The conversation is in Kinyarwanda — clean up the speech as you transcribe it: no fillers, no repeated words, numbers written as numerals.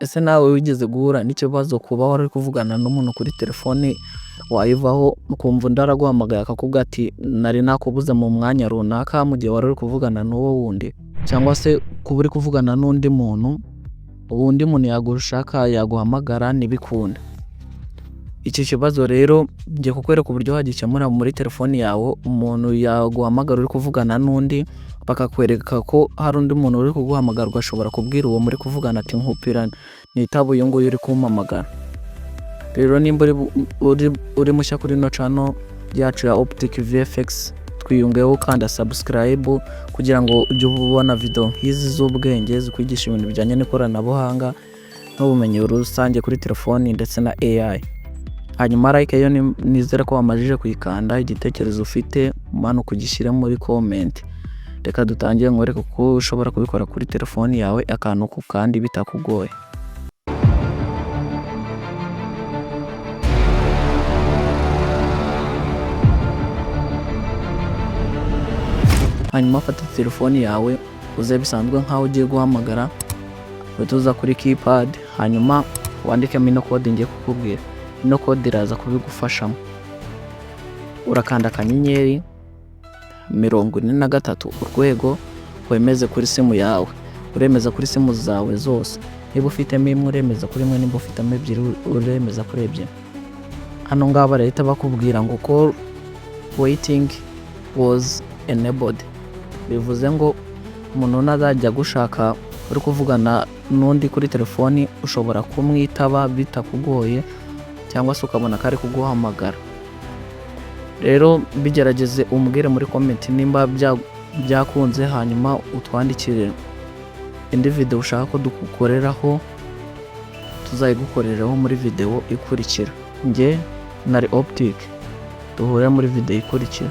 ese nawe wigeze guhura n'ikibazo kuba wari kuvugana n'umuntu kuri telefone wayivaho ukumva undi araguhamagaye akakubwira ati nari nakubuze mu mwanya runaka mu gihe wari kuvugana n'uwo wundi, cyangwa se kuba uri kuvugana n'undi muntu uwundi muntu yagushaka yaguhamagara ntibikunda. Iki kibazo rero ngiye kukwereka uburyo wagikemura muri telefone yawe. Umuntu yaguhamagara uri kuvugana n'undi bakakwereka ko hari undi muntu uri kuguhamagara, ugashobora kubwira uwo muri kuvugana ati nkupira nitaba uyu nguyu uri kumpamagara. Rero nimba uri mushya kuri no channel yacu ya OPTIC VFX, twiyungeho kandi subscribe kugira ngo ujye ubona video nk'izi z'ubwenge zikwigisha ibintu bijyanye n'ikoranabuhanga n'ubumenyi rusange kuri telefoni ndetse na AI. Hanyuma like yo nizera ko wamajije kuyikanda, igitekerezo ufite mano kugishyira muri comment. Reka dutangire nkwereka ko ushobora kubikora kuri telefoni yawe akantu ku kandi bitakugoye. Hanyuma fata telefoni yawe uze bisanzwe nkaho ugiye guhamagara, utuza kuri keypad, hanyuma wandikemo ino code ngiye kukubwira. Ino code iraza kubigufashamo. Urakanda akanyenyeri 43 urwego, wemeze kuri simu yawe. Uremeza kuri simu zawe zose. Niba ufitemo imwe uremeza kuri imwe, niba ufitemo ebyiri uremeza kuri ebyiri. Hano ngaba leta bakubwira ngo call waiting was enabled. Bivuze ngo umuntu nazajya gushaka uri kuvugana n'undi kuri telefoni ushobora kumwitaba bitakugoye, cyangwa se ukabona kari kuguhamagara. Rero bigerageze umbwire muri comment nimba byakunze, hanyuma utwandikire indi video ushaka ko dukoreraho, tuzayigukoreraho muri video ikurikira. Nge nari OPTIC, duhure muri video ikurikira.